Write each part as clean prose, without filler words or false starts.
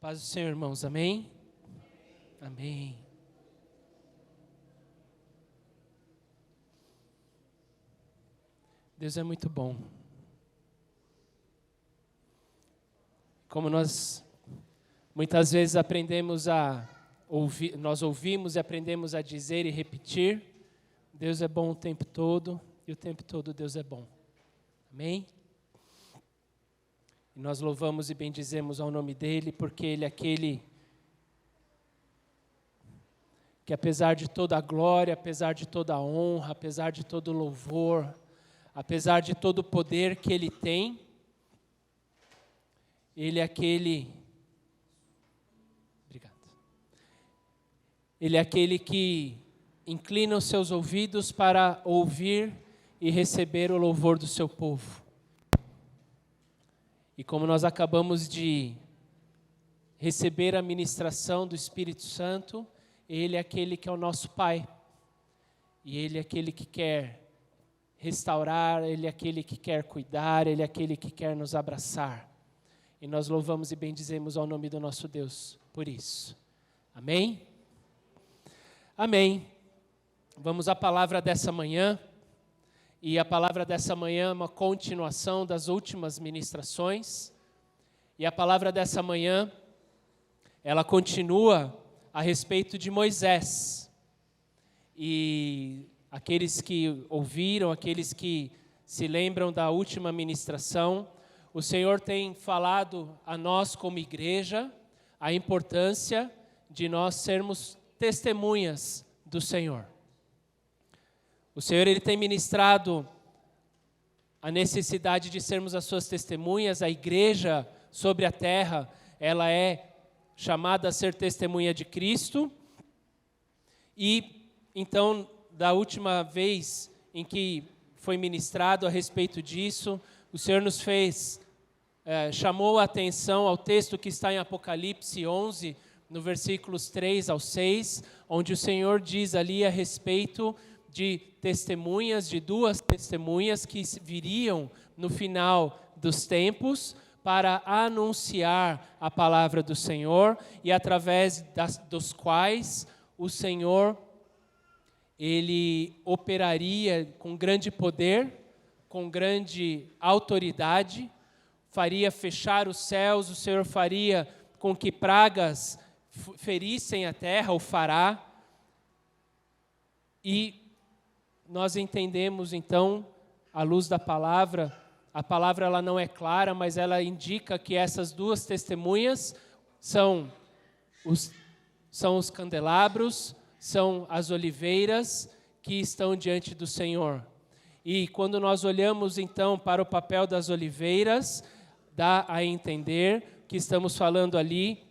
Paz do Senhor, irmãos. Amém? Amém. Deus é muito bom. Como nós muitas vezes aprendemos a ouvir, nós ouvimos e aprendemos a dizer e repetir, Deus é bom o tempo todo e o tempo todo Deus é bom. Amém? E nós louvamos e bendizemos ao nome dEle, porque Ele é aquele que apesar de toda a glória, apesar de toda a honra, apesar de todo o louvor, apesar de todo o poder que Ele tem, Ele é aquele... Obrigado. Ele é aquele que inclina os seus ouvidos para ouvir e receber o louvor do seu povo. E como nós acabamos de receber a ministração do Espírito Santo, Ele é aquele que é o nosso Pai. E Ele é aquele que quer restaurar, Ele é aquele que quer cuidar, Ele é aquele que quer nos abraçar. E nós louvamos e bendizemos ao nome do nosso Deus por isso. Amém? Amém. Vamos à palavra dessa manhã. E a palavra dessa manhã é uma continuação das últimas ministrações. E a palavra dessa manhã, ela continua a respeito de Moisés. E aqueles que ouviram, aqueles que se lembram da última ministração, o Senhor tem falado a nós como igreja a importância de nós sermos testemunhas do Senhor. O Senhor ele tem ministrado a necessidade de sermos as suas testemunhas. A igreja sobre a terra, ela é chamada a ser testemunha de Cristo. E então, da última vez em que foi ministrado a respeito disso, o Senhor nos chamou a atenção ao texto que está em Apocalipse 11, no versículos 3 ao 6, onde o Senhor diz ali a respeito de testemunhas, de duas testemunhas que viriam no final dos tempos para anunciar a palavra do Senhor e através dos quais o Senhor ele operaria com grande poder, com grande autoridade, faria fechar os céus, o Senhor faria com que pragas ferissem a terra, o fará. E nós entendemos, então, à luz da palavra, a palavra ela não é clara, mas ela indica que essas duas testemunhas são os candelabros, são as oliveiras que estão diante do Senhor. E quando nós olhamos, então, para o papel das oliveiras, dá a entender que estamos falando ali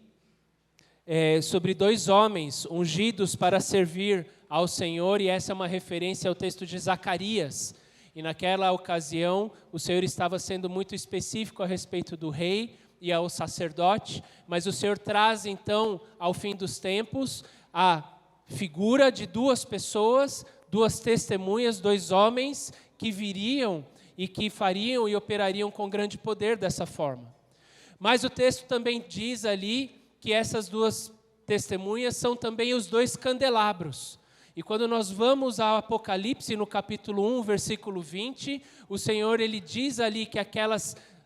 sobre dois homens ungidos para servir ao Senhor, e essa é uma referência ao texto de Zacarias. E naquela ocasião, o Senhor estava sendo muito específico a respeito do rei e ao sacerdote, mas o Senhor traz então, ao fim dos tempos, a figura de duas pessoas, duas testemunhas, dois homens que viriam e que fariam e operariam com grande poder dessa forma. Mas o texto também diz ali que essas duas testemunhas são também os dois candelabros. E quando nós vamos ao Apocalipse, no capítulo 1, versículo 20, o Senhor ele diz ali que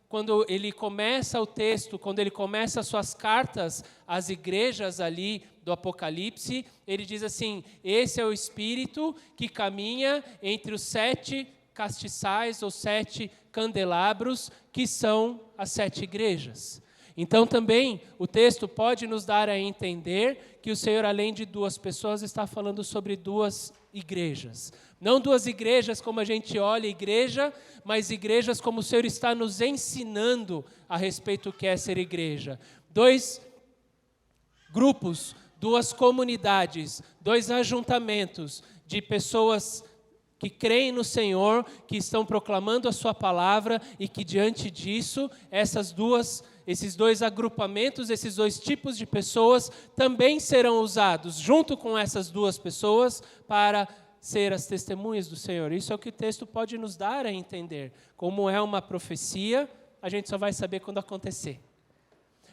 quando ele começa o texto, quando ele começa as suas cartas às igrejas ali do Apocalipse, ele diz assim: esse é o Espírito que caminha entre os 7 castiçais ou 7 candelabros, que são as 7 igrejas. Então também o texto pode nos dar a entender que o Senhor, além de duas pessoas, está falando sobre duas igrejas. Não duas igrejas como a gente olha a igreja, mas igrejas como o Senhor está nos ensinando a respeito do que é ser igreja. 2 grupos, 2 comunidades, 2 ajuntamentos de pessoas que creem no Senhor, que estão proclamando a sua palavra e que diante disso, esses dois agrupamentos, esses 2 tipos de pessoas também serão usados junto com essas 2 pessoas para ser as testemunhas do Senhor. Isso é o que o texto pode nos dar a entender. Como é uma profecia, a gente só vai saber quando acontecer.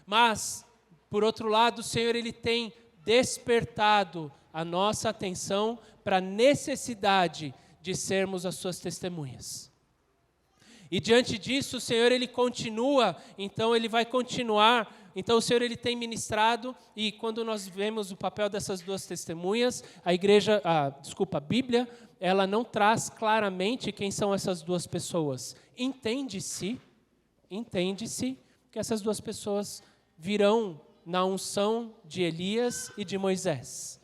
Mas Por outro lado, o Senhor ele tem despertado a nossa atenção para a necessidade de sermos as suas testemunhas. E diante disso, o Senhor ele continua, então ele vai continuar. Então o Senhor ele tem ministrado, e quando nós vemos o papel dessas duas testemunhas, a Bíblia, ela não traz claramente quem são essas duas pessoas. Entende-se que essas duas pessoas virão na unção de Elias e de Moisés.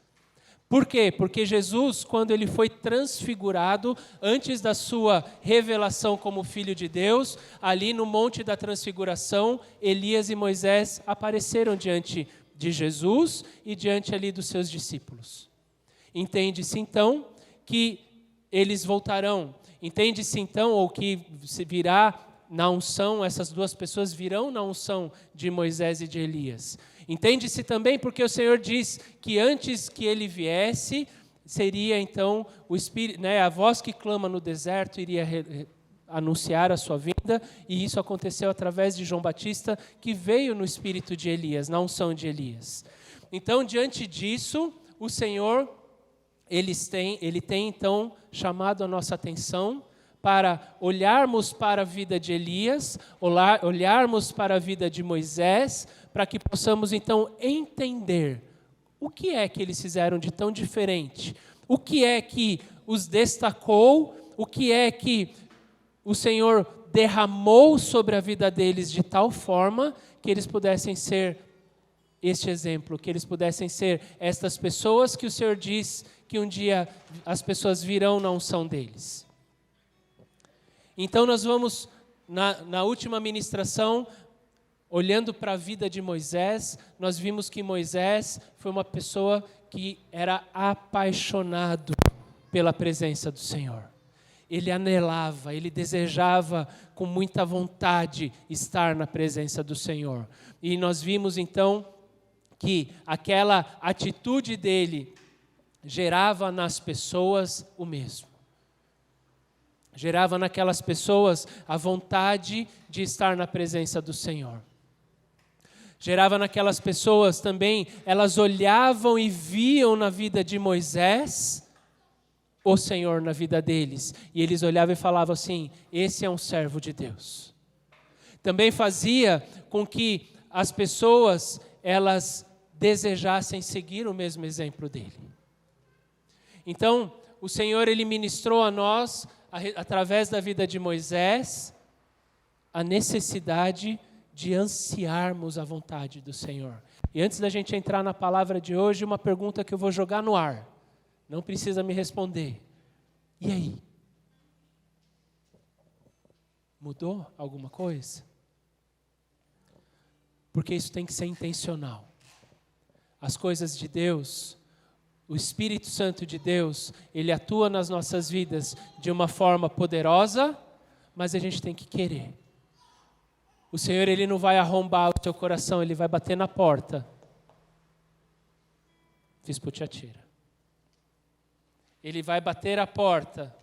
Por quê? Porque Jesus, quando ele foi transfigurado, antes da sua revelação como Filho de Deus, ali no Monte da Transfiguração, Elias e Moisés apareceram diante de Jesus e diante ali dos seus discípulos. Entende-se então que eles voltarão. Entende-se então, ou que se virá na unção, essas duas pessoas virão na unção de Moisés e de Elias. Entende-se também porque o Senhor diz que antes que ele viesse, seria então o Espírito, a voz que clama no deserto iria anunciar a sua vinda, e isso aconteceu através de João Batista, que veio no espírito de Elias, na unção de Elias. Então, diante disso, o Senhor, ele tem então chamado a nossa atenção para olharmos para a vida de Elias, olharmos para a vida de Moisés, para que possamos então entender o que é que eles fizeram de tão diferente, o que é que os destacou, o que é que o Senhor derramou sobre a vida deles de tal forma que eles pudessem ser este exemplo, que eles pudessem ser estas pessoas que o Senhor diz que um dia as pessoas virão na unção deles. Então nós vamos, na última ministração, olhando para a vida de Moisés, nós vimos que Moisés foi uma pessoa que era apaixonado pela presença do Senhor. Ele anelava, ele desejava com muita vontade estar na presença do Senhor. E nós vimos então que aquela atitude dele gerava nas pessoas o mesmo. Gerava naquelas pessoas a vontade de estar na presença do Senhor. Gerava naquelas pessoas também, elas olhavam e viam na vida de Moisés o Senhor na vida deles. E eles olhavam e falavam assim: esse é um servo de Deus. Também fazia com que as pessoas, elas desejassem seguir o mesmo exemplo dele. Então, o Senhor, ele ministrou a nós, através da vida de Moisés, a necessidade de ansiarmos a vontade do Senhor. E antes da gente entrar na palavra de hoje, uma pergunta que eu vou jogar no ar. Não precisa me responder. E aí? Mudou alguma coisa? Porque isso tem que ser intencional. As coisas de Deus, o Espírito Santo de Deus, ele atua nas nossas vidas de uma forma poderosa, mas a gente tem que querer. O Senhor, ele não vai arrombar o teu coração, ele vai bater na porta. Fiz putiatira. Ele vai bater a porta,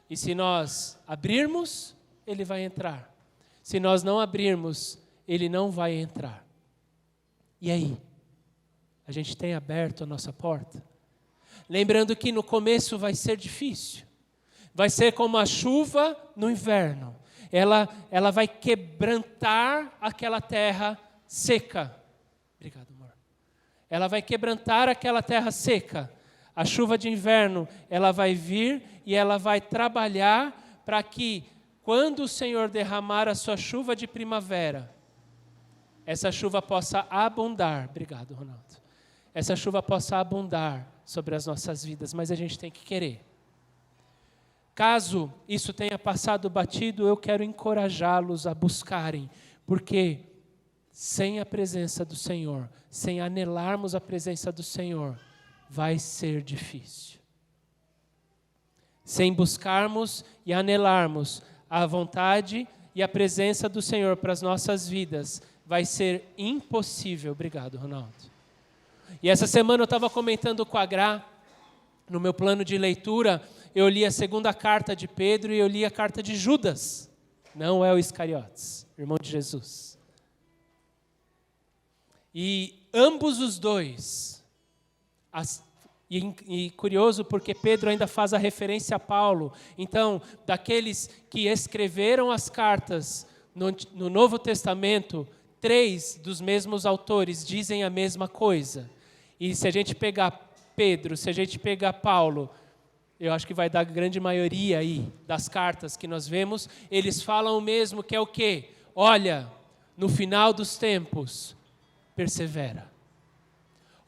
e se nós abrirmos, ele vai entrar. Se nós não abrirmos, ele não vai entrar. E aí? A gente tem aberto a nossa porta? Lembrando que no começo vai ser difícil. Vai ser como a chuva no inverno. Ela vai quebrantar aquela terra seca. Obrigado, amor. Ela vai quebrantar aquela terra seca. A chuva de inverno, ela vai vir e ela vai trabalhar para que, quando o Senhor derramar a sua chuva de primavera, essa chuva possa abundar. Obrigado, Ronaldo. Essa chuva possa abundar sobre as nossas vidas, mas a gente tem que querer. Caso isso tenha passado batido, eu quero encorajá-los a buscarem, porque sem a presença do Senhor, sem anelarmos a presença do Senhor, vai ser difícil. Sem buscarmos e anelarmos a vontade e a presença do Senhor para as nossas vidas, vai ser impossível. Obrigado, Ronaldo. E essa semana eu estava comentando com a Gra, no meu plano de leitura, eu li a segunda carta de Pedro e eu li a carta de Judas. Não é o Iscariotes, irmão de Jesus. E ambos os dois, e curioso porque Pedro ainda faz a referência a Paulo. Então, daqueles que escreveram as cartas no Novo Testamento, 3 dos mesmos autores dizem a mesma coisa. E se a gente pegar Pedro, se a gente pegar Paulo, eu acho que vai dar a grande maioria aí das cartas que nós vemos, eles falam o mesmo, que é o quê? Olha, no final dos tempos, persevera.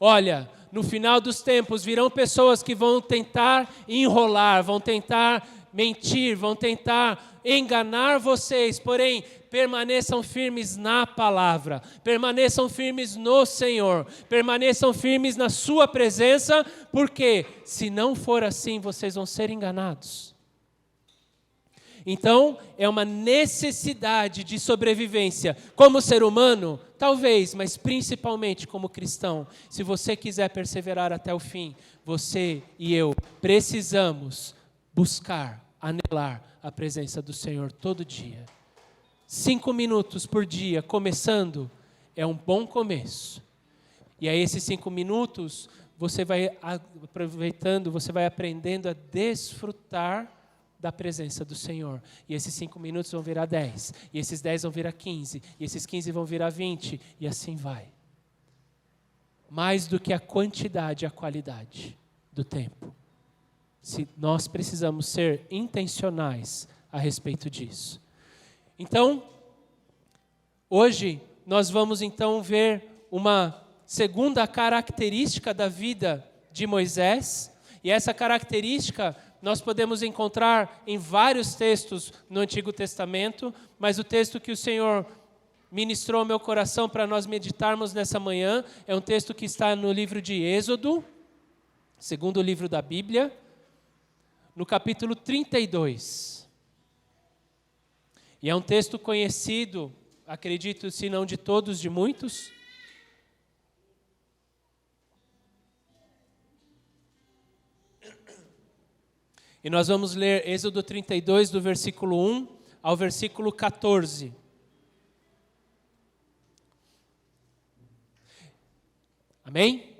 Olha, no final dos tempos virão pessoas que vão tentar enrolar, vão tentar mentir, vão tentar enganar vocês, porém, permaneçam firmes na palavra, permaneçam firmes no Senhor, permaneçam firmes na sua presença, porque se não for assim, vocês vão ser enganados. Então, é uma necessidade de sobrevivência. Como ser humano, talvez, mas principalmente como cristão. Se você quiser perseverar até o fim, você e eu precisamos buscar, anelar a presença do Senhor todo dia. 5 minutos por dia, começando, é um bom começo. E aí esses 5 minutos, você vai aproveitando, você vai aprendendo a desfrutar da presença do Senhor. E esses 5 minutos vão virar 10. E esses 10 vão virar 15. E esses 15 vão virar 20. E assim vai. Mais do que a quantidade, a qualidade do tempo. Nós precisamos ser intencionais a respeito disso. Então, hoje nós vamos então ver uma segunda característica da vida de Moisés. E essa característica nós podemos encontrar em vários textos no Antigo Testamento, mas o texto que o Senhor ministrou ao meu coração para nós meditarmos nessa manhã é um texto que está no livro de Êxodo, segundo livro da Bíblia, no capítulo 32. E é um texto conhecido, acredito, se não de todos, de muitos. E nós vamos ler Êxodo 32, do versículo 1 ao versículo 14. Amém?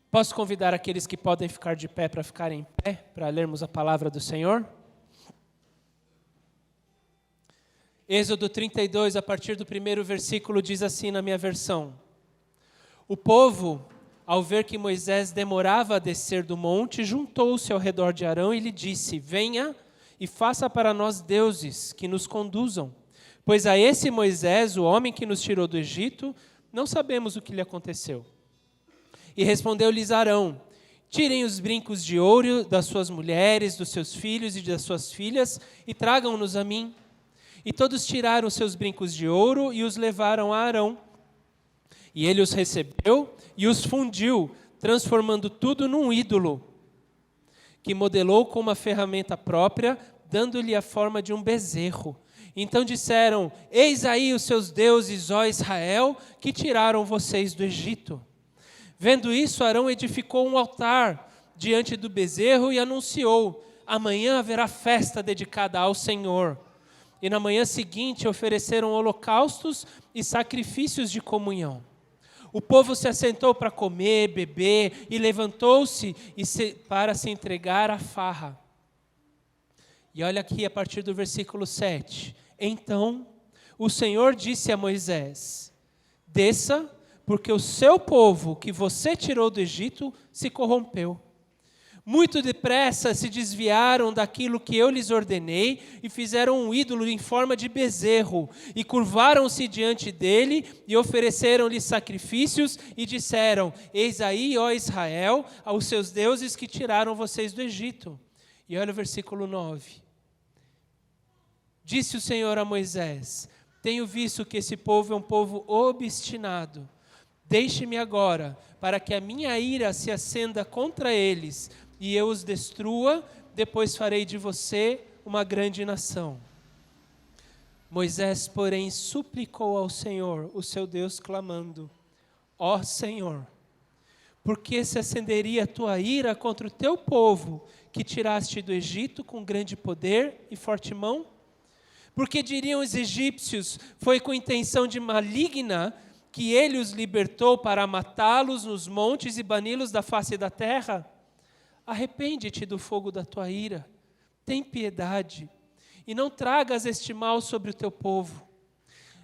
Posso convidar aqueles que podem ficar de pé para ficarem em pé, para lermos a palavra do Senhor? Êxodo 32, a partir do primeiro versículo, diz assim na minha versão: O povo, ao ver que Moisés demorava a descer do monte, juntou-se ao redor de Arão e lhe disse: Venha e faça para nós deuses que nos conduzam, pois a esse Moisés, o homem que nos tirou do Egito, não sabemos o que lhe aconteceu. E respondeu-lhes Arão: Tirem os brincos de ouro das suas mulheres, dos seus filhos e das suas filhas e tragam-nos a mim. E todos tiraram os seus brincos de ouro e os levaram a Arão. E ele os recebeu e os fundiu, transformando tudo num ídolo, que modelou com uma ferramenta própria, dando-lhe a forma de um bezerro. Então disseram: Eis aí os seus deuses, ó Israel, que tiraram vocês do Egito. Vendo isso, Arão edificou um altar diante do bezerro e anunciou: Amanhã haverá festa dedicada ao Senhor. E na manhã seguinte ofereceram holocaustos e sacrifícios de comunhão. O povo se assentou para comer, beber, e levantou-se para se entregar à farra. E olha aqui a partir do versículo 7. Então o Senhor disse a Moisés: Desça, porque o seu povo que você tirou do Egito se corrompeu. Muito depressa se desviaram daquilo que eu lhes ordenei e fizeram um ídolo em forma de bezerro e curvaram-se diante dele e ofereceram-lhe sacrifícios e disseram: Eis aí, ó Israel, aos seus deuses que tiraram vocês do Egito. E olha o versículo 9. Disse o Senhor a Moisés: Tenho visto que esse povo é um povo obstinado. Deixe-me agora, para que a minha ira se acenda contra eles e eu os destrua, depois farei de você uma grande nação. Moisés, porém, suplicou ao Senhor, o seu Deus, clamando: Ó Senhor, por que se acenderia a tua ira contra o teu povo, que tiraste do Egito com grande poder e forte mão? Porque diriam os egípcios: foi com intenção de maligna que ele os libertou para matá-los nos montes e bani-los da face da terra? Arrepende-te do fogo da tua ira, tem piedade, e não tragas este mal sobre o teu povo.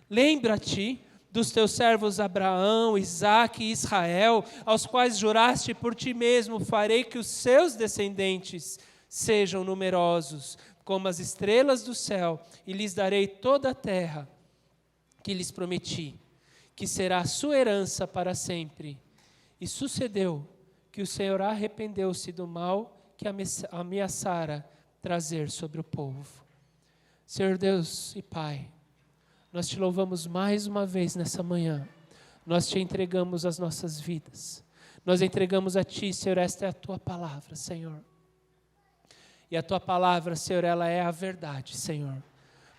Lembra-te dos teus servos Abraão, Isaque e Israel, aos quais juraste por ti mesmo: farei que os seus descendentes sejam numerosos, como as estrelas do céu, e lhes darei toda a terra que lhes prometi, que será a sua herança para sempre. E sucedeu que o Senhor arrependeu-se do mal que ameaçara trazer sobre o povo. Senhor Deus e Pai, nós te louvamos mais uma vez nessa manhã. Nós te entregamos as nossas vidas. Nós entregamos a Ti, Senhor, esta é a Tua palavra, Senhor. E a Tua palavra, Senhor, ela é a verdade, Senhor.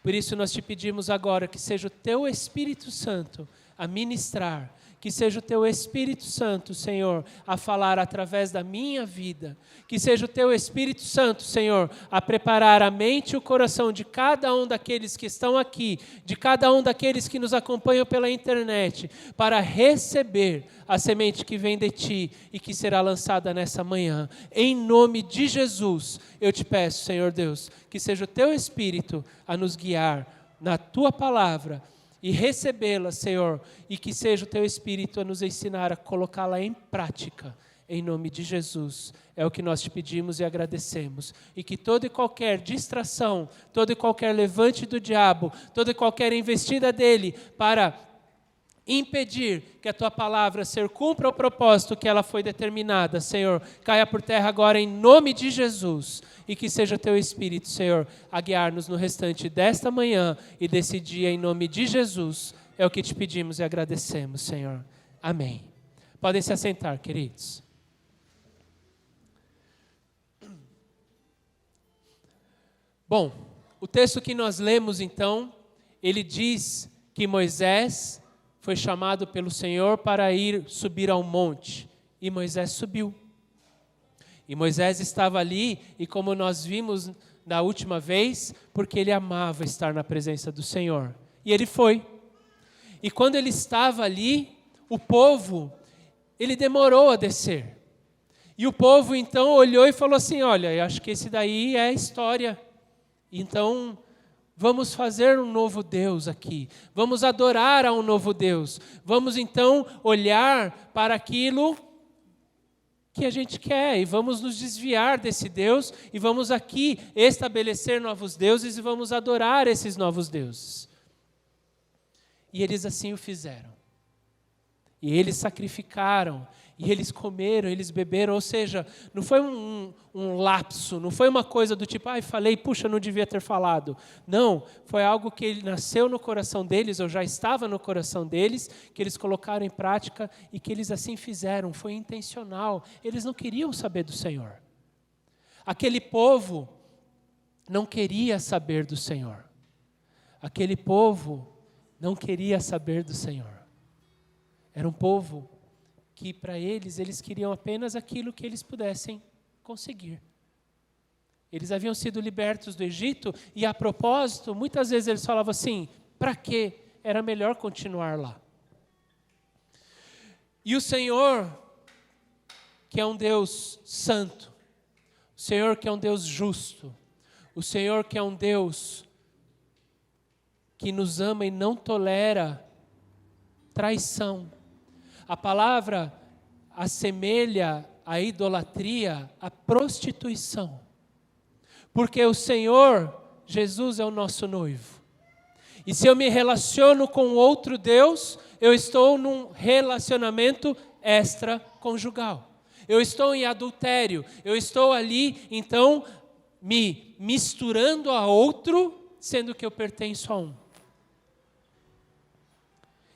Por isso nós te pedimos agora que seja o Teu Espírito Santo a ministrar, que seja o Teu Espírito Santo, Senhor, a falar através da minha vida, que seja o Teu Espírito Santo, Senhor, a preparar a mente e o coração de cada um daqueles que estão aqui, de cada um daqueles que nos acompanham pela internet, para receber a semente que vem de Ti e que será lançada nessa manhã. Em nome de Jesus, eu te peço, Senhor Deus, que seja o Teu Espírito a nos guiar na Tua palavra, e recebê-la, Senhor, e que seja o Teu Espírito a nos ensinar a colocá-la em prática, em nome de Jesus. É o que nós te pedimos e agradecemos. E que toda e qualquer distração, todo e qualquer levante do diabo, toda e qualquer investida dele para impedir que a Tua palavra, Senhor, cumpra o propósito que ela foi determinada, Senhor, caia por terra agora em nome de Jesus, e que seja Teu Espírito, Senhor, a guiar-nos no restante desta manhã e desse dia em nome de Jesus. É o que te pedimos e agradecemos, Senhor. Amém. Podem se assentar, queridos. Bom, o texto que nós lemos então, ele diz que Moisés foi chamado pelo Senhor para subir ao monte. E Moisés subiu. E Moisés estava ali, e como nós vimos da última vez, porque ele amava estar na presença do Senhor. E ele foi. E quando ele estava ali, o povo, ele demorou a descer. E o povo então olhou e falou assim: olha, eu acho que esse daí é a história. Então, vamos fazer um novo Deus aqui. Vamos adorar a um novo Deus. Vamos então olhar para aquilo que a gente quer e vamos nos desviar desse Deus e vamos aqui estabelecer novos deuses e vamos adorar esses novos deuses. E eles assim o fizeram. E eles sacrificaram, e eles comeram, eles beberam, ou seja, não foi um lapso, não foi uma coisa do tipo, falei, puxa, não devia ter falado. Não, foi algo que nasceu no coração deles, ou já estava no coração deles, que eles colocaram em prática e que eles assim fizeram, foi intencional. Eles não queriam saber do Senhor. Aquele povo não queria saber do Senhor. Aquele povo não queria saber do Senhor. Era um povo que para eles queriam apenas aquilo que eles pudessem conseguir. Eles haviam sido libertos do Egito e, a propósito, muitas vezes eles falavam assim: para quê? Era melhor continuar lá. E o Senhor, que é um Deus santo, o Senhor que é um Deus justo, o Senhor que é um Deus que nos ama e não tolera traição. A palavra assemelha a idolatria, a prostituição. Porque o Senhor, Jesus, é o nosso noivo. E se eu me relaciono com outro Deus, eu estou num relacionamento extraconjugal. Eu estou em adultério. Eu estou ali, então, me misturando a outro, sendo que eu pertenço a um.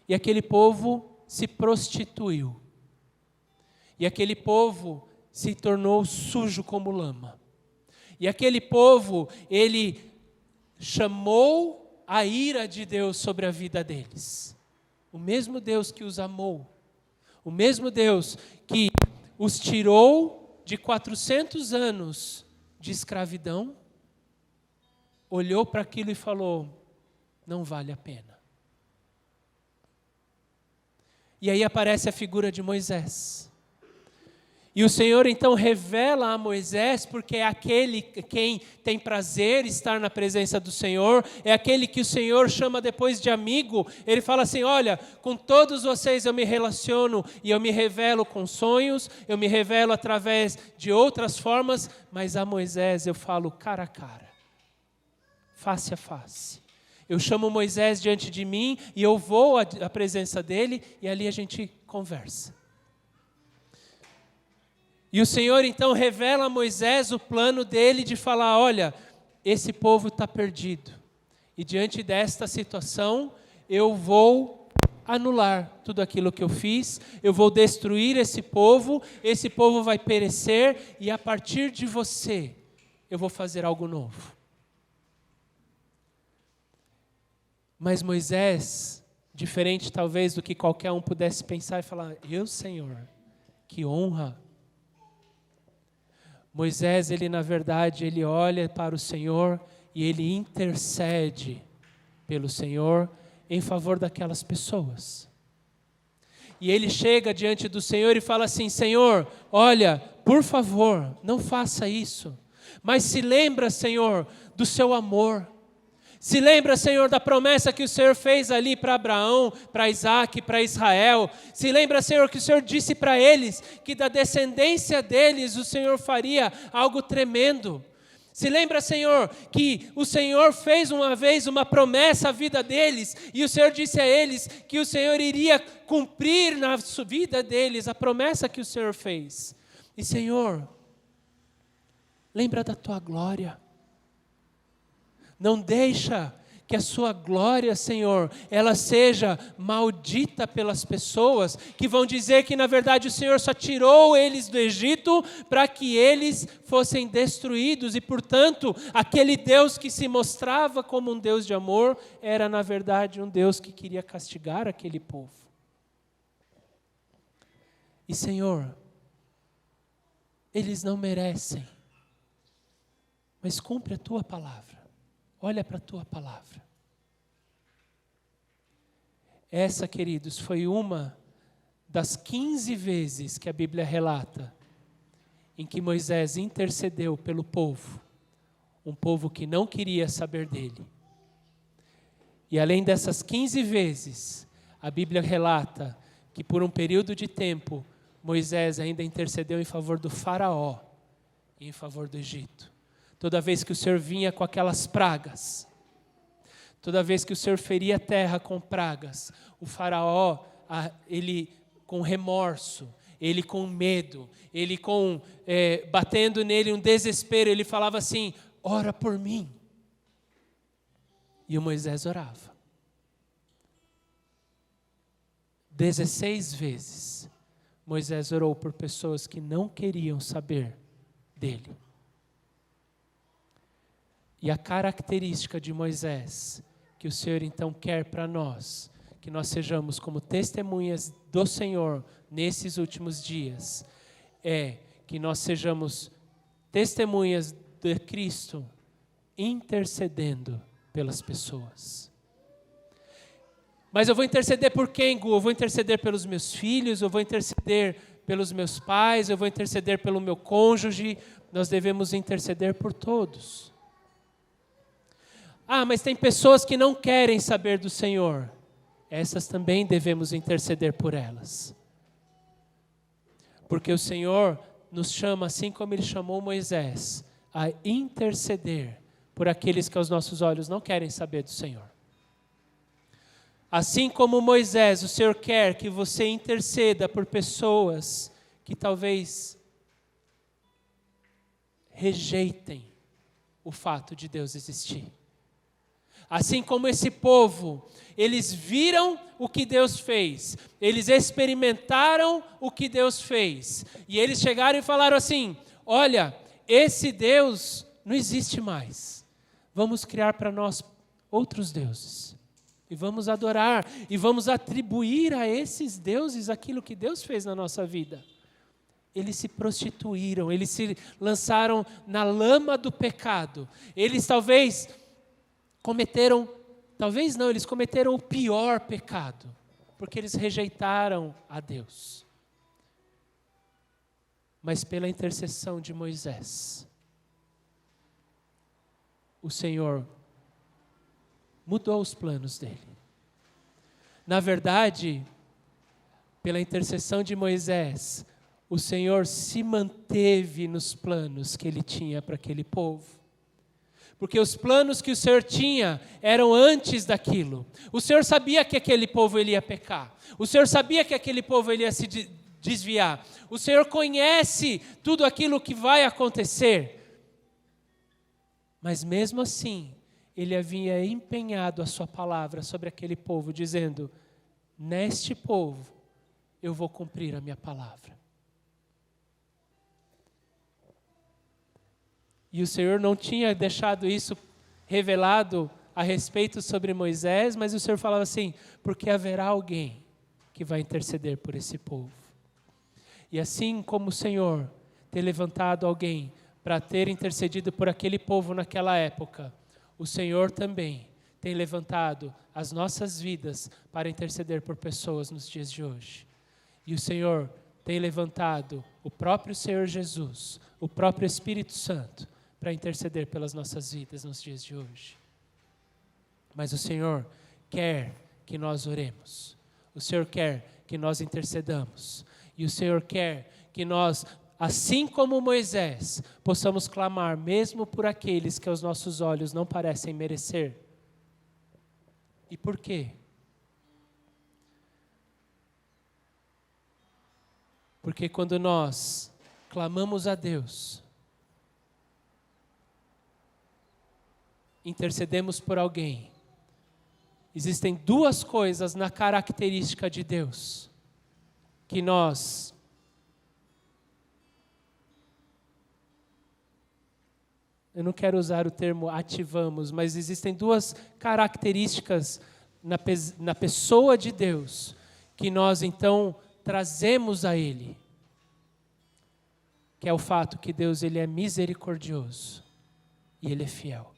E aquele povo se prostituiu. E aquele povo se tornou sujo como lama. E aquele povo, ele chamou a ira de Deus sobre a vida deles. O mesmo Deus que os amou, o mesmo Deus que os tirou de 400 anos de escravidão, olhou para aquilo e falou: não vale a pena. E aí aparece a figura de Moisés. E o Senhor então revela a Moisés, porque é aquele quem tem prazer estar na presença do Senhor, é aquele que o Senhor chama depois de amigo. Ele fala assim: olha, com todos vocês eu me relaciono e eu me revelo com sonhos, eu me revelo através de outras formas, mas a Moisés eu falo cara a cara, face a face. Eu chamo Moisés diante de mim e eu vou à presença dele e ali a gente conversa. E o Senhor então revela a Moisés o plano dele de falar: olha, esse povo está perdido. E diante desta situação, eu vou anular tudo aquilo que eu fiz, eu vou destruir esse povo vai perecer, e a partir de você, eu vou fazer algo novo. Mas Moisés, diferente talvez do que qualquer um pudesse pensar e falar: eu, Senhor, que honra. Moisés, ele na verdade, ele olha para o Senhor e ele intercede pelo Senhor em favor daquelas pessoas. E ele chega diante do Senhor e fala assim: Senhor, olha, por favor, não faça isso. Mas se lembra, Senhor, do seu amor. Se lembra, Senhor, da promessa que o Senhor fez ali para Abraão, para Isaac, para Israel. Se lembra, Senhor, que o Senhor disse para eles que da descendência deles o Senhor faria algo tremendo. Se lembra, Senhor, que o Senhor fez uma vez uma promessa à vida deles e o Senhor disse a eles que o Senhor iria cumprir na vida deles a promessa que o Senhor fez. E, Senhor, lembra da tua glória. Não deixa que a sua glória, Senhor, ela seja maldita pelas pessoas que vão dizer que na verdade o Senhor só tirou eles do Egito para que eles fossem destruídos e, portanto, aquele Deus que se mostrava como um Deus de amor era na verdade um Deus que queria castigar aquele povo. E, Senhor, eles não merecem, mas cumpre a tua palavra. Olha para a tua palavra. Essa, queridos, foi uma das 15 vezes que a Bíblia relata em que Moisés intercedeu pelo povo, um povo que não queria saber dele. E além dessas 15 vezes, a Bíblia relata que por um período de tempo, Moisés ainda intercedeu em favor do faraó e em favor do Egito. Toda vez que o Senhor vinha com aquelas pragas, toda vez que o Senhor feria a terra com pragas, o faraó, ele com remorso, ele com medo, ele batendo nele um desespero, ele falava assim: ora por mim. E o Moisés orava. 16 vezes, Moisés orou por pessoas que não queriam saber dele. E a característica de Moisés, que o Senhor então quer para nós, que nós sejamos como testemunhas do Senhor nesses últimos dias, é que nós sejamos testemunhas de Cristo intercedendo pelas pessoas. Mas eu vou interceder por quem, Gu? Eu vou interceder pelos meus filhos, eu vou interceder pelos meus pais, eu vou interceder pelo meu cônjuge. Nós devemos interceder por todos. Ah, mas tem pessoas que não querem saber do Senhor. Essas também devemos interceder por elas. Porque o Senhor nos chama, assim como Ele chamou Moisés, a interceder por aqueles que aos nossos olhos não querem saber do Senhor. Assim como Moisés, o Senhor quer que você interceda por pessoas que talvez rejeitem o fato de Deus existir. Assim como esse povo, eles viram o que Deus fez, eles experimentaram o que Deus fez, e eles chegaram e falaram assim: olha, esse Deus não existe mais, vamos criar para nós outros deuses, e vamos adorar, e vamos atribuir a esses deuses aquilo que Deus fez na nossa vida. Eles se prostituíram, eles se lançaram na lama do pecado, eles eles cometeram o pior pecado, porque eles rejeitaram a Deus. Mas pela intercessão de Moisés, o Senhor mudou os planos dele. Na verdade, pela intercessão de Moisés, o Senhor se manteve nos planos que ele tinha para aquele povo. Porque os planos que o Senhor tinha eram antes daquilo. O Senhor sabia que aquele povo ele ia pecar. O Senhor sabia que aquele povo ele ia se desviar. O Senhor conhece tudo aquilo que vai acontecer. Mas mesmo assim, ele havia empenhado a sua palavra sobre aquele povo, dizendo: neste povo eu vou cumprir a minha palavra. E o Senhor não tinha deixado isso revelado a respeito sobre Moisés, mas o Senhor falava assim: porque haverá alguém que vai interceder por esse povo. E assim como o Senhor ter levantado alguém para ter intercedido por aquele povo naquela época, o Senhor também tem levantado as nossas vidas para interceder por pessoas nos dias de hoje. E o Senhor tem levantado o próprio Senhor Jesus, o próprio Espírito Santo, para interceder pelas nossas vidas nos dias de hoje. Mas o Senhor quer que nós oremos. O Senhor quer que nós intercedamos. E o Senhor quer que nós, assim como Moisés, possamos clamar mesmo por aqueles que aos nossos olhos não parecem merecer. E por quê? Porque quando nós clamamos a Deus, intercedemos por alguém, existem duas coisas na característica de Deus que nós eu não quero usar o termo ativamos, mas existem duas características na pessoa de Deus que nós então trazemos a Ele, que é o fato que Deus ele é misericordioso e Ele é fiel.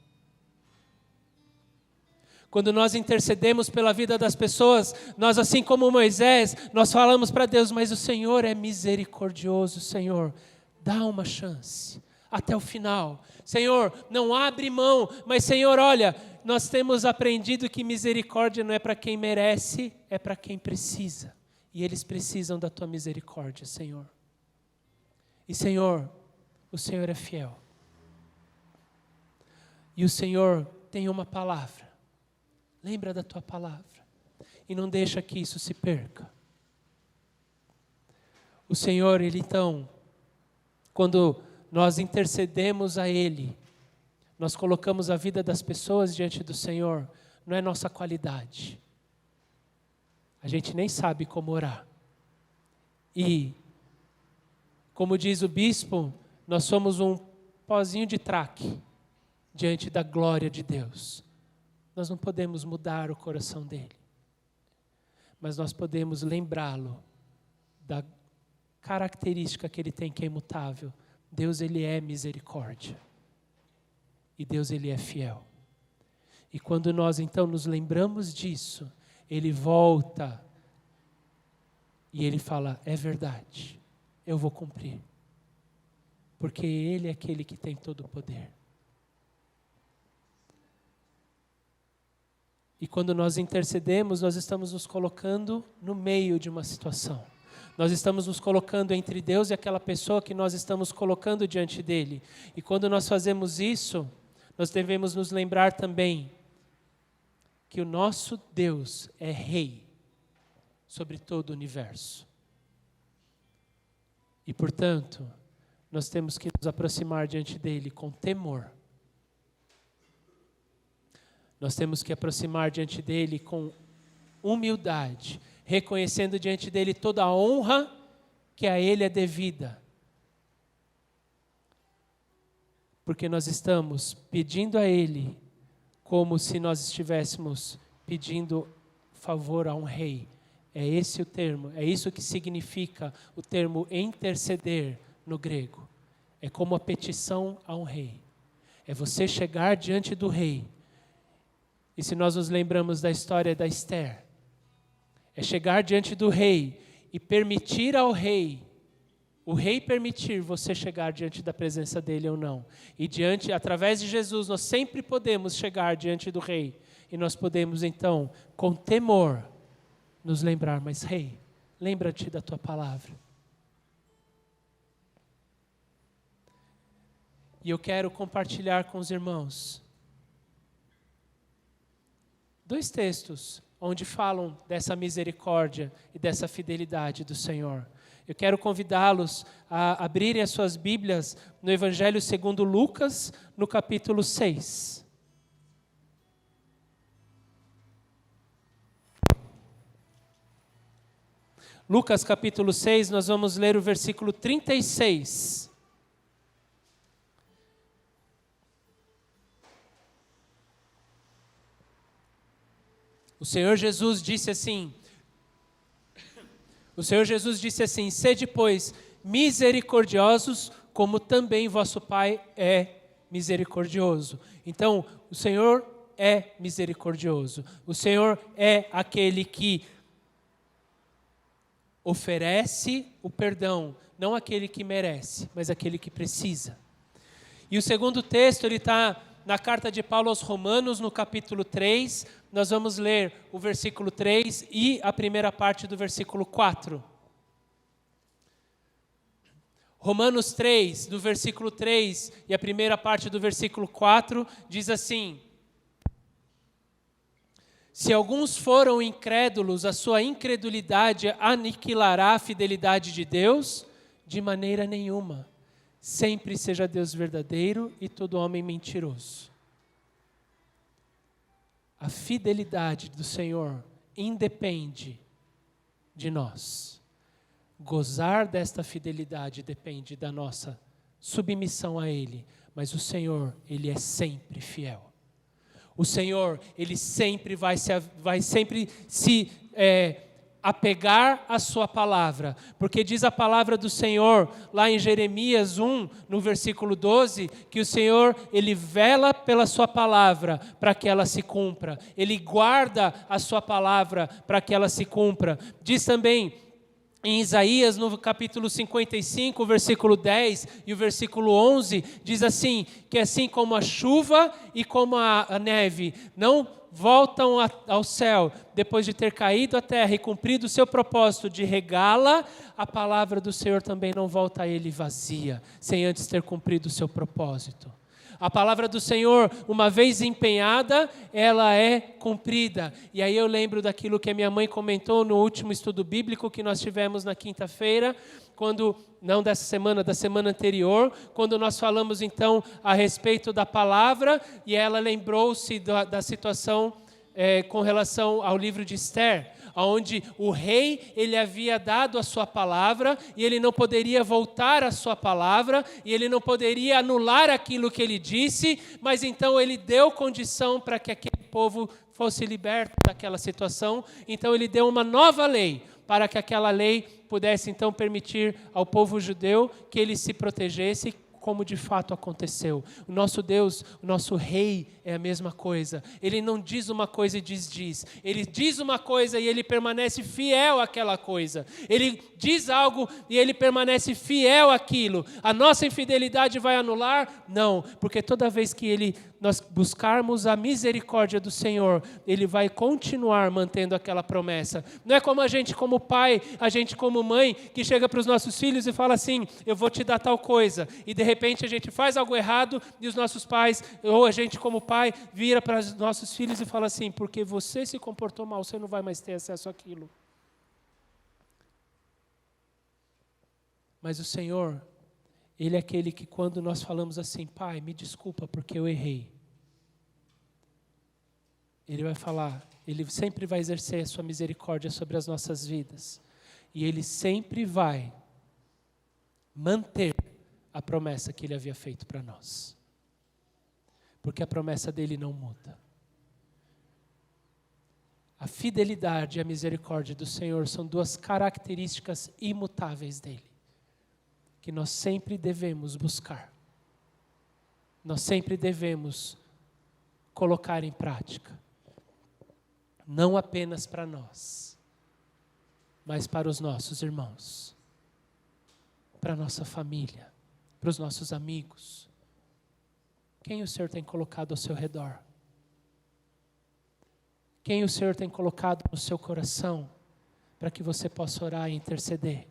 Quando nós intercedemos pela vida das pessoas, nós, assim como Moisés, nós falamos para Deus: mas o Senhor é misericordioso, Senhor, dá uma chance até o final. Senhor, não abre mão, mas Senhor, olha, nós temos aprendido que misericórdia não é para quem merece, é para quem precisa. E eles precisam da tua misericórdia, Senhor. E Senhor, o Senhor é fiel. E o Senhor tem uma palavra. Lembra da tua palavra e não deixa que isso se perca. O Senhor, Ele então, quando nós intercedemos a Ele, nós colocamos a vida das pessoas diante do Senhor, não é nossa qualidade. A gente nem sabe como orar. E, como diz o bispo, nós somos um pozinho de traque diante da glória de Deus. Nós não podemos mudar o coração dele, mas nós podemos lembrá-lo da característica que ele tem, que é imutável. Deus, ele é misericórdia. E Deus, ele é fiel. E quando nós então nos lembramos disso, ele volta e ele fala: é verdade, eu vou cumprir. Porque ele é aquele que tem todo o poder. E quando nós intercedemos, nós estamos nos colocando no meio de uma situação. Nós estamos nos colocando entre Deus e aquela pessoa que nós estamos colocando diante dele. E quando nós fazemos isso, nós devemos nos lembrar também que o nosso Deus é rei sobre todo o universo. E, portanto, nós temos que nos aproximar diante dele com temor. Nós temos que aproximar diante dele com humildade, reconhecendo diante dele toda a honra que a ele é devida. Porque nós estamos pedindo a ele como se nós estivéssemos pedindo favor a um rei. É esse o termo, é isso que significa o termo interceder no grego. É como a petição a um rei. É você chegar diante do rei. E se nós nos lembramos da história da Esther, É chegar diante do rei e permitir ao rei, o rei permitir você chegar diante da presença dele ou não. E através de Jesus, nós sempre podemos chegar diante do rei. E nós podemos então, com temor, nos lembrar, mas rei, lembra-te da tua palavra. E eu quero compartilhar com os irmãos 2 textos onde falam dessa misericórdia e dessa fidelidade do Senhor. Eu quero convidá-los a abrirem as suas Bíblias no Evangelho segundo Lucas, no capítulo 6. Lucas capítulo 6, nós vamos ler o versículo 36. O Senhor Jesus disse assim, sede, pois, misericordiosos, como também vosso Pai é misericordioso. Então, o Senhor é misericordioso. O Senhor é aquele que oferece o perdão, não aquele que merece, mas aquele que precisa. E o segundo texto, ele está na carta de Paulo aos Romanos, no capítulo 3, nós vamos ler o versículo 3 e a primeira parte do versículo 4. Romanos 3, do versículo 3 e a primeira parte do versículo 4, diz assim: se alguns foram incrédulos, a sua incredulidade aniquilará a fidelidade de Deus? De maneira nenhuma. Sempre seja Deus verdadeiro e todo homem mentiroso. A fidelidade do Senhor independe de nós. Gozar desta fidelidade depende da nossa submissão a Ele. Mas o Senhor, Ele é sempre fiel. O Senhor, Ele sempre vai se apegar à sua palavra, porque diz a palavra do Senhor, lá em Jeremias 1, no versículo 12, que o Senhor, Ele vela pela sua palavra para que ela se cumpra, Ele guarda a sua palavra para que ela se cumpra. Diz também em Isaías, no capítulo 55, o versículo 10 e o versículo 11, diz assim, que assim como a chuva e como a neve não voltam ao céu, depois de ter caído à terra e cumprido o seu propósito de regá-la, a palavra do Senhor também não volta a ele vazia, sem antes ter cumprido o seu propósito. A palavra do Senhor, uma vez empenhada, ela é cumprida. E aí eu lembro daquilo que a minha mãe comentou no último estudo bíblico que nós tivemos na quinta-feira, não dessa semana, da semana anterior, quando nós falamos então a respeito da palavra, e ela lembrou-se da situação com relação ao livro de Esther, onde o rei, ele havia dado a sua palavra, e ele não poderia voltar a sua palavra, e ele não poderia anular aquilo que ele disse, mas então ele deu condição para que aquele povo fosse liberto daquela situação, então ele deu uma nova lei, para que aquela lei pudesse então permitir ao povo judeu que ele se protegesse, como de fato aconteceu. O nosso Deus, o nosso Rei é a mesma coisa. Ele não diz uma coisa e diz. Ele diz uma coisa e ele permanece fiel àquela coisa. Ele diz algo e ele permanece fiel àquilo. A nossa infidelidade vai anular? Não, porque toda vez que nós buscarmos a misericórdia do Senhor, Ele vai continuar mantendo aquela promessa. Não é como a gente como pai, a gente como mãe, que chega para os nossos filhos e fala assim, eu vou te dar tal coisa, e de repente a gente faz algo errado, e os nossos pais, ou a gente como pai, vira para os nossos filhos e fala assim, porque você se comportou mal, você não vai mais ter acesso àquilo. Mas o Senhor, Ele é aquele que quando nós falamos assim, pai, me desculpa porque eu errei, Ele vai falar, Ele sempre vai exercer a sua misericórdia sobre as nossas vidas. E Ele sempre vai manter a promessa que Ele havia feito para nós. Porque a promessa dEle não muda. A fidelidade e a misericórdia do Senhor são duas características imutáveis dEle, que nós sempre devemos buscar. Nós sempre devemos colocar em prática. Não apenas para nós, mas para os nossos irmãos, para a nossa família, para os nossos amigos. Quem o Senhor tem colocado ao seu redor? Quem o Senhor tem colocado no seu coração para que você possa orar e interceder?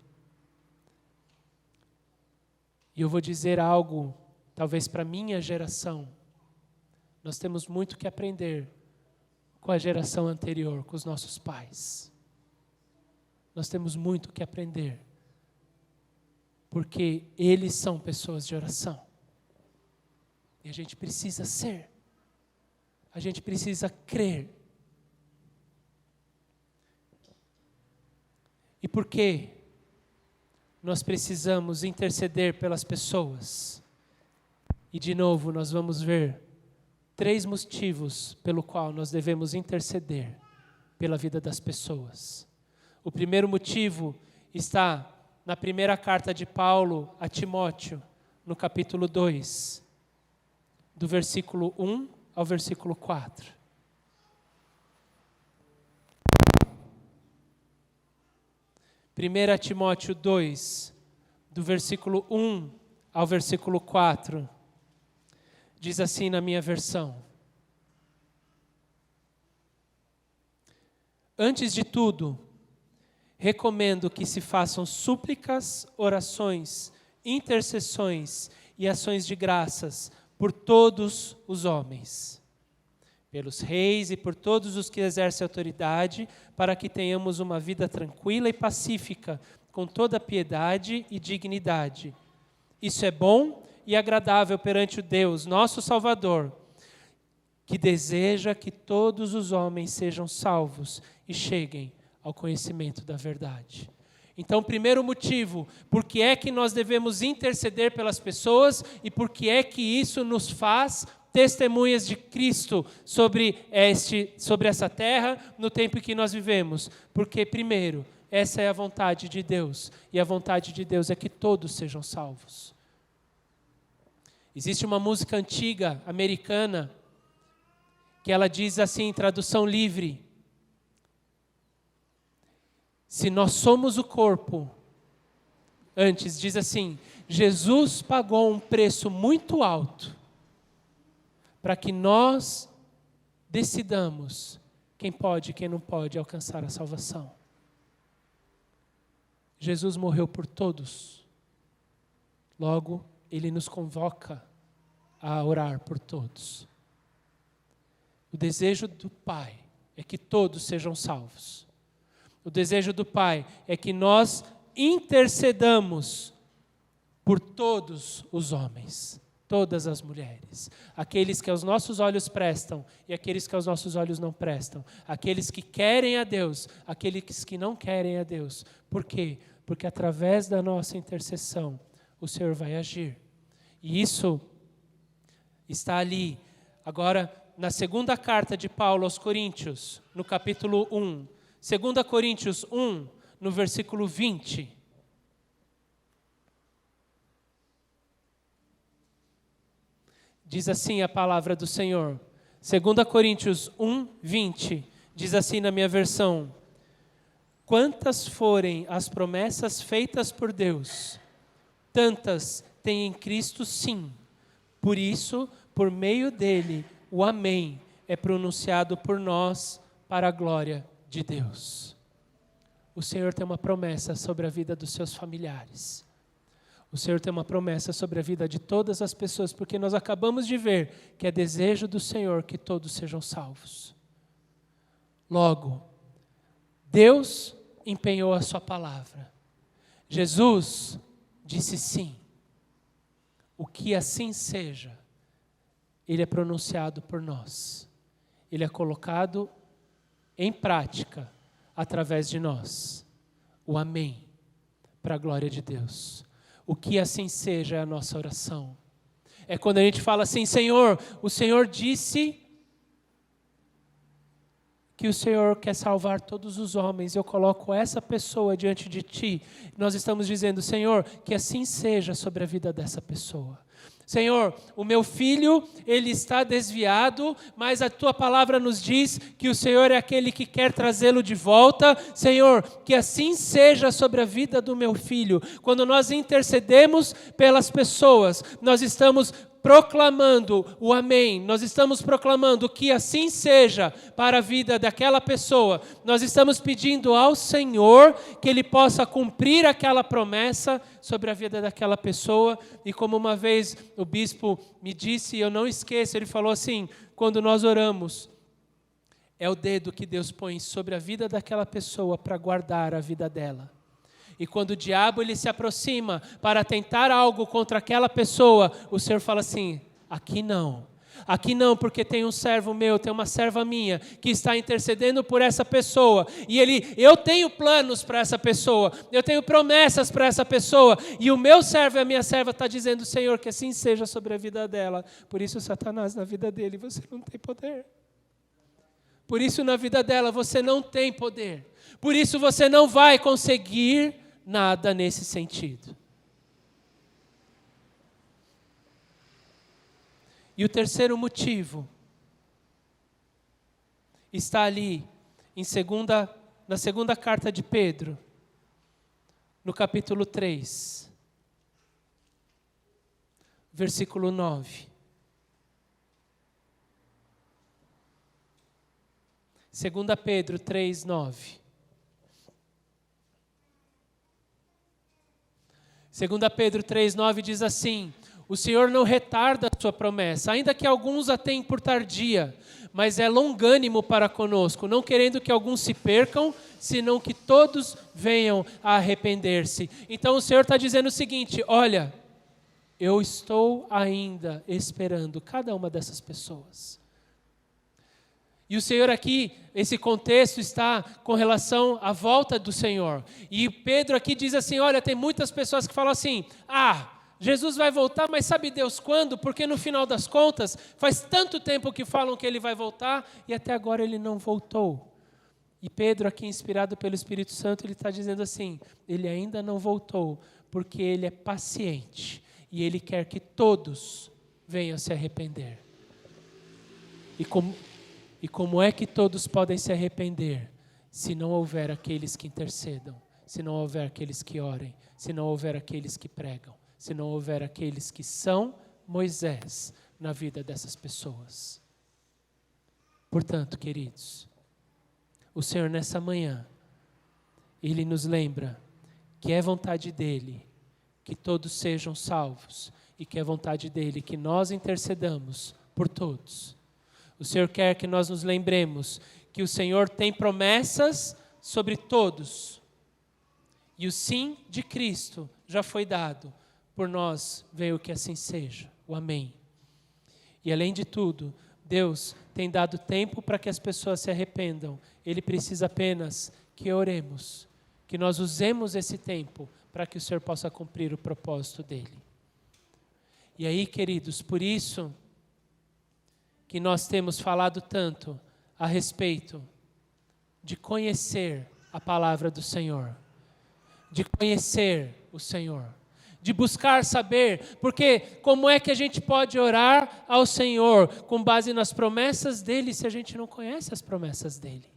E eu vou dizer algo, talvez para a minha geração. Nós temos muito que aprender com a geração anterior, com os nossos pais. Nós temos muito que aprender, porque eles são pessoas de oração. E a gente precisa ser. A gente precisa crer. E por que nós precisamos interceder pelas pessoas? E de novo nós vamos ver 3 motivos pelo qual nós devemos interceder pela vida das pessoas. O primeiro motivo está na primeira carta de Paulo a Timóteo, no capítulo 2, do versículo 1 ao versículo 4. Primeira Timóteo 2, do versículo 1 ao versículo 4, diz assim na minha versão: Antes de tudo, recomendo que se façam súplicas, orações, intercessões e ações de graças por todos os homens, pelos reis e por todos os que exercem autoridade, para que tenhamos uma vida tranquila e pacífica, com toda piedade e dignidade. Isso é bom e agradável perante o Deus, nosso Salvador, que deseja que todos os homens sejam salvos e cheguem ao conhecimento da verdade. Então, primeiro motivo, por que é que nós devemos interceder pelas pessoas e por que é que isso nos faz testemunhas de Cristo sobre essa terra, no tempo em que nós vivemos? Porque, primeiro, essa é a vontade de Deus, e a vontade de Deus é que todos sejam salvos. Existe uma música antiga, americana, que ela diz assim, em tradução livre: se nós somos o corpo, antes diz assim, Jesus pagou um preço muito alto para que nós decidamos quem pode e quem não pode alcançar a salvação. Jesus morreu por todos. Logo, Ele nos convoca a orar por todos. O desejo do Pai é que todos sejam salvos. O desejo do Pai é que nós intercedamos por todos os homens, todas as mulheres, aqueles que aos nossos olhos prestam e aqueles que aos nossos olhos não prestam, aqueles que querem a Deus, aqueles que não querem a Deus. Por quê? Porque através da nossa intercessão, o Senhor vai agir. E isso está ali, agora, na segunda carta de Paulo aos Coríntios, no capítulo 1, 2 Coríntios 1, no versículo 20. Diz assim a palavra do Senhor. 2 Coríntios 1, 20. Diz assim na minha versão: quantas forem as promessas feitas por Deus, tantas tem em Cristo sim. Por isso, por meio dele, o amém é pronunciado por nós para a glória de Deus. O Senhor tem uma promessa sobre a vida dos seus familiares. O Senhor tem uma promessa sobre a vida de todas as pessoas, porque nós acabamos de ver que é desejo do Senhor que todos sejam salvos. Logo, Deus empenhou a sua palavra. Jesus disse sim. O que assim seja, Ele é pronunciado por nós. Ele é colocado em prática através de nós. O amém, para a glória de Deus. O que assim seja é a nossa oração. É quando a gente fala assim, Senhor, o Senhor disse que o Senhor quer salvar todos os homens, eu coloco essa pessoa diante de Ti. Nós estamos dizendo, Senhor, que assim seja sobre a vida dessa pessoa. Senhor, o meu filho, ele está desviado, mas a Tua palavra nos diz que o Senhor é aquele que quer trazê-lo de volta. Senhor, que assim seja sobre a vida do meu filho. Quando nós intercedemos pelas pessoas, nós estamos proclamando o amém, nós estamos proclamando que assim seja para a vida daquela pessoa. Nós estamos pedindo ao Senhor que Ele possa cumprir aquela promessa sobre a vida daquela pessoa. E como uma vez o bispo me disse, e eu não esqueço, ele falou assim: quando nós oramos, é o dedo que Deus põe sobre a vida daquela pessoa para guardar a vida dela. E quando o diabo ele se aproxima para tentar algo contra aquela pessoa, o Senhor fala assim: aqui não, porque tem um servo meu, tem uma serva minha, que está intercedendo por essa pessoa, e eu tenho planos para essa pessoa, eu tenho promessas para essa pessoa, e o meu servo e a minha serva está dizendo: Senhor, que assim seja sobre a vida dela. Por isso, Satanás, na vida dele, você não tem poder. Por isso, na vida dela, você não tem poder. Por isso, você não vai conseguir nada nesse sentido. E o terceiro motivo está ali na segunda carta de Pedro, no capítulo 3, versículo 9. 2 Pedro 3, 9. 2 Pedro 3,9 diz assim: o Senhor não retarda a sua promessa, ainda que alguns a tenham por tardia, mas é longânimo para conosco, não querendo que alguns se percam, senão que todos venham a arrepender-se. Então o Senhor está dizendo o seguinte: olha, eu estou ainda esperando cada uma dessas pessoas. E o Senhor aqui, esse contexto está com relação à volta do Senhor. E Pedro aqui diz assim: olha, tem muitas pessoas que falam assim: Jesus vai voltar, mas sabe Deus quando? Porque no final das contas, faz tanto tempo que falam que Ele vai voltar e até agora Ele não voltou. E Pedro aqui, inspirado pelo Espírito Santo, ele está dizendo assim: Ele ainda não voltou, porque Ele é paciente e Ele quer que todos venham se arrepender. E como é que todos podem se arrepender? Se não houver aqueles que intercedam, se não houver aqueles que orem, se não houver aqueles que pregam, se não houver aqueles que são Moisés na vida dessas pessoas. Portanto, queridos, o Senhor nessa manhã, Ele nos lembra que é vontade dEle que todos sejam salvos e que é vontade dEle que nós intercedamos por todos. O Senhor quer que nós nos lembremos que o Senhor tem promessas sobre todos. E o sim de Cristo já foi dado. Por nós veio que assim seja. O amém. E além de tudo, Deus tem dado tempo para que as pessoas se arrependam. Ele precisa apenas que oremos, que nós usemos esse tempo para que o Senhor possa cumprir o propósito dEle. E aí, queridos, por isso que nós temos falado tanto a respeito de conhecer a palavra do Senhor, de conhecer o Senhor, de buscar saber, porque como é que a gente pode orar ao Senhor com base nas promessas dEle se a gente não conhece as promessas dEle?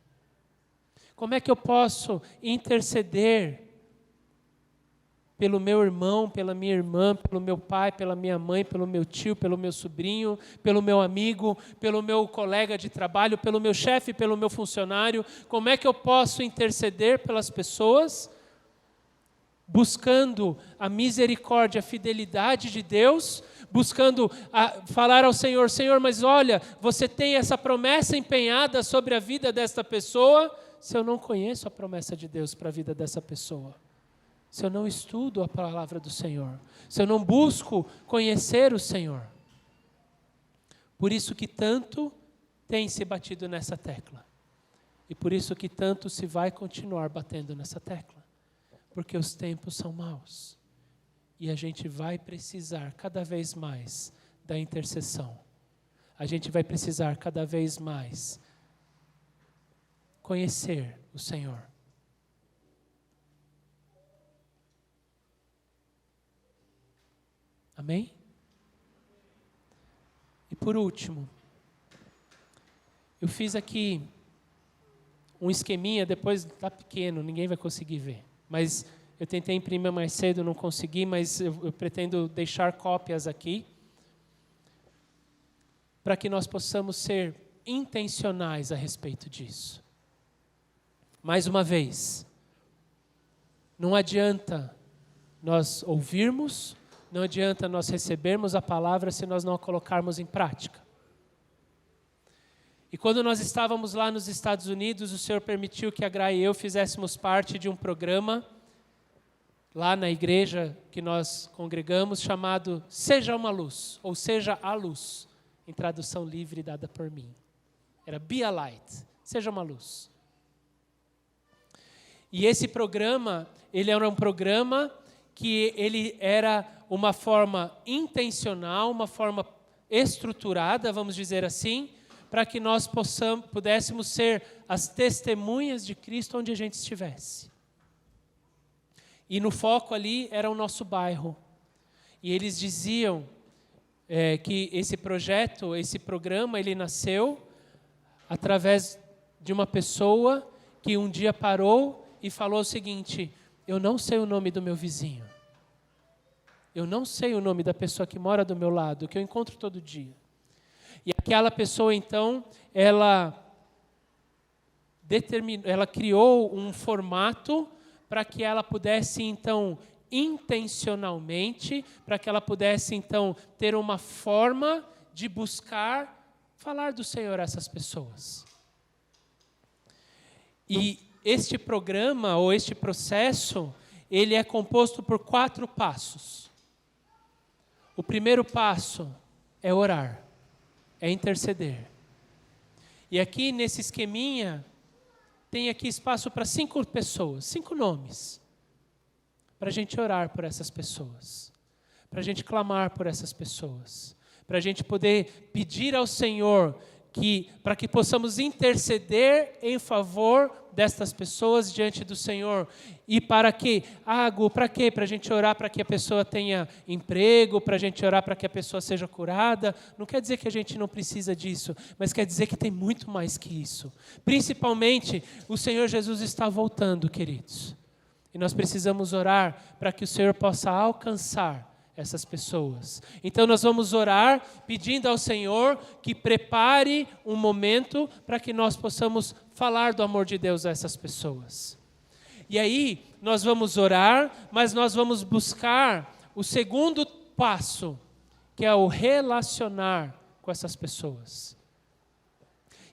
Como é que eu posso interceder pelo meu irmão, pela minha irmã, pelo meu pai, pela minha mãe, pelo meu tio, pelo meu sobrinho, pelo meu amigo, pelo meu colega de trabalho, pelo meu chefe, pelo meu funcionário? Como é que eu posso interceder pelas pessoas, buscando a misericórdia, a fidelidade de Deus, buscando falar ao Senhor: Senhor, mas olha, você tem essa promessa empenhada sobre a vida desta pessoa, se eu não conheço a promessa de Deus para a vida dessa pessoa? Se eu não estudo a palavra do Senhor, se eu não busco conhecer o Senhor. Por isso que tanto tem se batido nessa tecla. E por isso que tanto se vai continuar batendo nessa tecla. Porque os tempos são maus. E a gente vai precisar cada vez mais da intercessão. A gente vai precisar cada vez mais conhecer o Senhor. Amém? por último, eu fiz aqui um esqueminha, depois está pequeno, ninguém vai conseguir ver. Mas eu tentei imprimir mais cedo, não consegui, mas eu pretendo deixar cópias aqui, para que nós possamos ser intencionais a respeito disso. Mais uma vez, não adianta nós ouvirmos, não adianta nós recebermos a palavra se nós não a colocarmos em prática. E quando nós estávamos lá nos Estados Unidos, o Senhor permitiu que a Gra e eu fizéssemos parte de um programa lá na igreja que nós congregamos, chamado Seja uma Luz, ou Seja a Luz, em tradução livre dada por mim. Era Be a Light, Seja uma Luz. E esse programa, ele era um programa que ele era uma forma intencional, uma forma estruturada, vamos dizer assim, para que nós pudéssemos ser as testemunhas de Cristo onde a gente estivesse. E no foco ali era o nosso bairro. E eles diziam que esse projeto, esse programa, ele nasceu através de uma pessoa que um dia parou e falou o seguinte: eu não sei o nome do meu vizinho. Eu não sei o nome da pessoa que mora do meu lado, que eu encontro todo dia. E aquela pessoa, então, ela criou um formato para que ela pudesse, então, intencionalmente, para que ela pudesse, então, ter uma forma de buscar falar do Senhor a essas pessoas. E este programa, ou este processo, ele é composto por 4 passos. O primeiro passo é orar. É interceder. E aqui nesse esqueminha, tem aqui espaço para 5 pessoas, 5 nomes, para a gente orar por essas pessoas, para a gente clamar por essas pessoas, para a gente poder pedir ao Senhor para que possamos interceder em favor destas pessoas diante do Senhor. E para quê? Para quê? Para a gente orar para que a pessoa tenha emprego, para a gente orar para que a pessoa seja curada. Não quer dizer que a gente não precisa disso, mas quer dizer que tem muito mais que isso. Principalmente, o Senhor Jesus está voltando, queridos. E nós precisamos orar para que o Senhor possa alcançar essas pessoas. Então nós vamos orar pedindo ao Senhor que prepare um momento para que nós possamos falar do amor de Deus a essas pessoas. E aí nós vamos orar, mas nós vamos buscar o segundo passo, que é o relacionar com essas pessoas.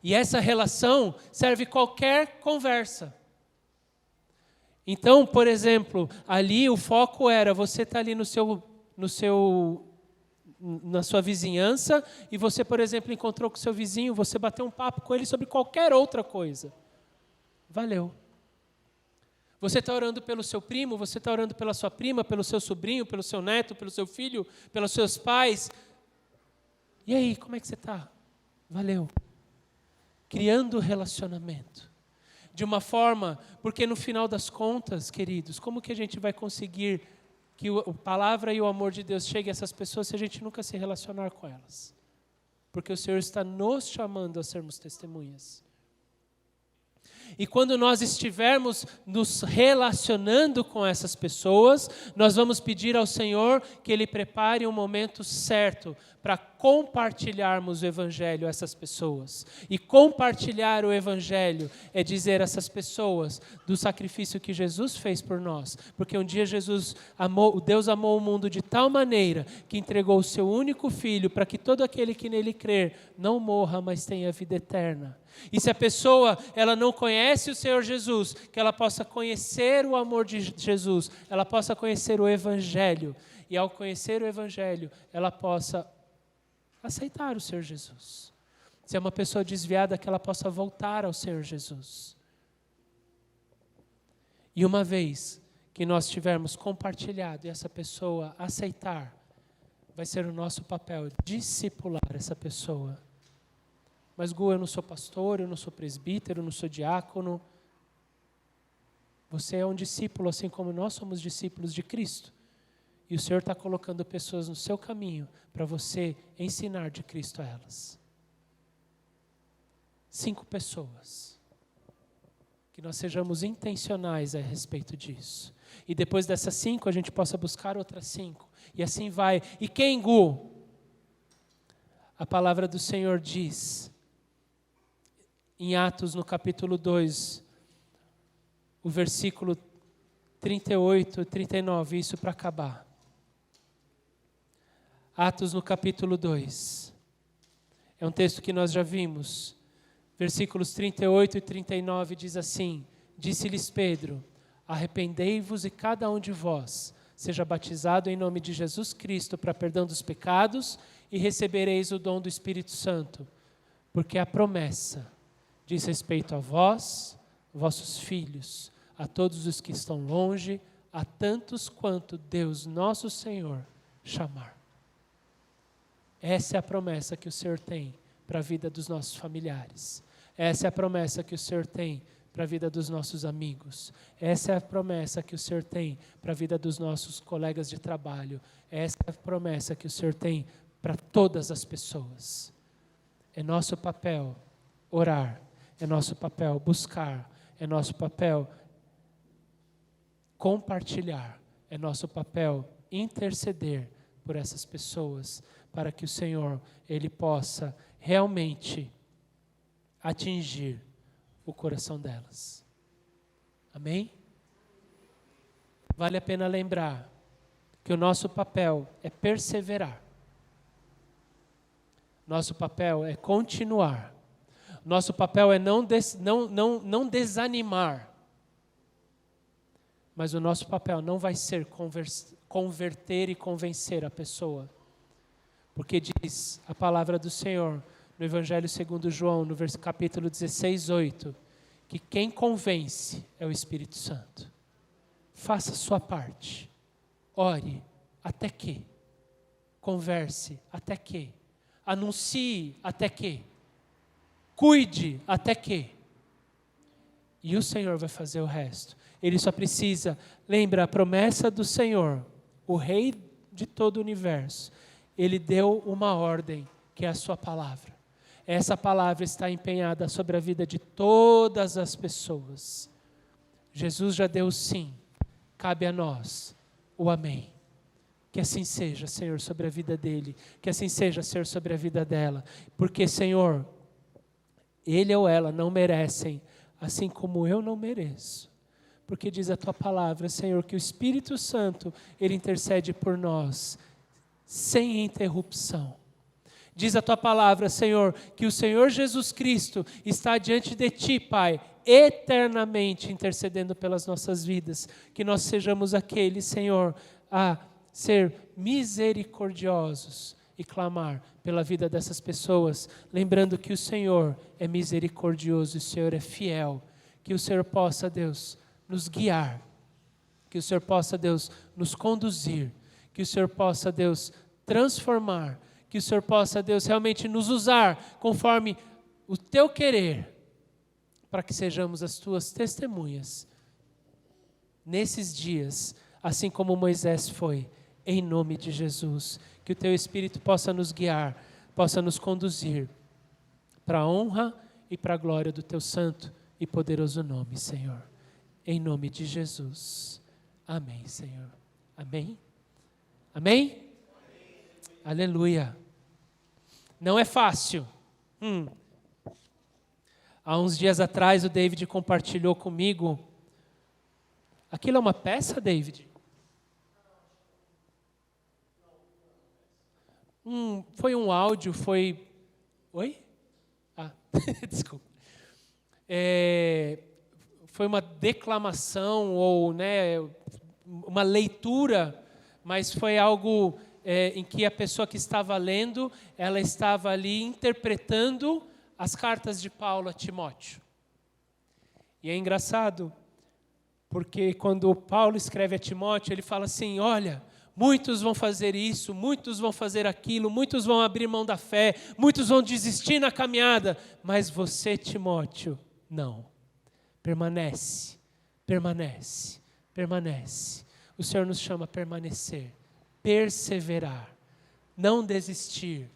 E essa relação serve qualquer conversa. Então, por exemplo, ali o foco era, você está ali na sua vizinhança, e você, por exemplo, encontrou com o seu vizinho, você bateu um papo com ele sobre qualquer outra coisa. Valeu. Você está orando pelo seu primo, você está orando pela sua prima, pelo seu sobrinho, pelo seu neto, pelo seu filho, pelos seus pais. E aí, como é que você está? Valeu. Criando relacionamento. De uma forma, porque no final das contas, queridos, como que a gente vai conseguir que a palavra e o amor de Deus cheguem a essas pessoas se a gente nunca se relacionar com elas? Porque o Senhor está nos chamando a sermos testemunhas. E quando nós estivermos nos relacionando com essas pessoas, nós vamos pedir ao Senhor que Ele prepare um momento certo para compartilharmos o Evangelho a essas pessoas. E compartilhar o Evangelho é dizer a essas pessoas do sacrifício que Jesus fez por nós. Porque um dia Deus amou o mundo de tal maneira que entregou o seu único Filho para que todo aquele que nele crer não morra, mas tenha vida eterna. E se a pessoa ela não conhece o Senhor Jesus, que ela possa conhecer o amor de Jesus, ela possa conhecer o Evangelho. E ao conhecer o Evangelho, ela possa aceitar o Senhor Jesus. Se é uma pessoa desviada, que ela possa voltar ao Senhor Jesus. E uma vez que nós tivermos compartilhado e essa pessoa aceitar, vai ser o nosso papel discipular essa pessoa. Mas, Gu, eu não sou pastor, eu não sou presbítero, eu não sou diácono. Você é um discípulo, assim como nós somos discípulos de Cristo. E E o Senhor está colocando pessoas no seu caminho para você ensinar de Cristo a elas. 5 pessoas. Que nós sejamos intencionais a respeito disso. E depois dessas 5, a gente possa buscar outras 5. E assim vai. E quem, Gu? A palavra do Senhor diz, em Atos, no capítulo 2, o versículo 38 e 39, isso para acabar. Atos, no capítulo 2. É um texto que nós já vimos. Versículos 38 e 39 diz assim: Disse-lhes Pedro, arrependei-vos e cada um de vós seja batizado em nome de Jesus Cristo para perdão dos pecados e recebereis o dom do Espírito Santo, porque a promessa diz respeito a vós, vossos filhos, a todos os que estão longe, a tantos quanto Deus nosso Senhor chamar. Essa é a promessa que o Senhor tem para a vida dos nossos familiares. Essa é a promessa que o Senhor tem para a vida dos nossos amigos. Essa é a promessa que o Senhor tem para a vida dos nossos colegas de trabalho. Essa é a promessa que o Senhor tem para todas as pessoas. É nosso papel orar, é nosso papel buscar, é nosso papel compartilhar, é nosso papel interceder por essas pessoas, para que o Senhor, Ele possa realmente atingir o coração delas. Amém? Vale a pena lembrar que o nosso papel é perseverar. Nosso papel é continuar. Nosso papel é não desanimar. Mas o nosso papel não vai ser converter e convencer a pessoa. Porque diz a palavra do Senhor no Evangelho segundo João, no capítulo 16, 8, que quem convence é o Espírito Santo. Faça a sua parte. Ore até que. Converse até que. Anuncie até que. Cuide até que. E o Senhor vai fazer o resto. Ele só precisa, lembra a promessa do Senhor, o Rei de todo o universo. Ele deu uma ordem, que é a sua palavra. Essa palavra está empenhada sobre a vida de todas as pessoas. Jesus já deu o sim. Cabe a nós o amém. Que assim seja, Senhor, sobre a vida dele. Que assim seja, Senhor, sobre a vida dela. Porque, Senhor, ele ou ela não merecem, assim como eu não mereço. Porque diz a tua palavra, Senhor, que o Espírito Santo, ele intercede por nós, sem interrupção. Diz a tua palavra, Senhor, que o Senhor Jesus Cristo está diante de ti, Pai, eternamente intercedendo pelas nossas vidas. Que nós sejamos aqueles, Senhor, a ser misericordiosos e clamar pela vida dessas pessoas, lembrando que o Senhor é misericordioso e o Senhor é fiel. Que o Senhor possa, Deus, nos guiar. Que o Senhor possa, Deus, nos conduzir. Que o Senhor possa, Deus, transformar. Que o Senhor possa, Deus, realmente nos usar conforme o teu querer, para que sejamos as tuas testemunhas nesses dias, assim como Moisés foi, em nome de Jesus. Que o teu Espírito possa nos guiar, possa nos conduzir para a honra e para a glória do teu santo e poderoso nome, Senhor. Em nome de Jesus. Amém, Senhor. Amém? Amém? Aleluia. Não é fácil. Há uns dias atrás o David compartilhou comigo. Aquilo é uma peça, David? Foi um áudio, foi... Oi? Desculpa. Foi uma declamação ou, né, uma leitura, mas foi algo em que a pessoa que estava lendo, ela estava ali interpretando as cartas de Paulo a Timóteo. E é engraçado, porque quando Paulo escreve a Timóteo, ele fala assim, olha, muitos vão fazer isso, muitos vão fazer aquilo, muitos vão abrir mão da fé, muitos vão desistir na caminhada, mas você, Timóteo, não. Permanece, permanece, permanece. O Senhor nos chama a permanecer perseverar, não desistir.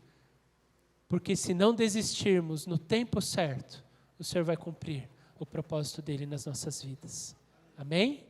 Porque se não desistirmos no tempo certo, o Senhor vai cumprir o propósito dele nas nossas vidas. Amém?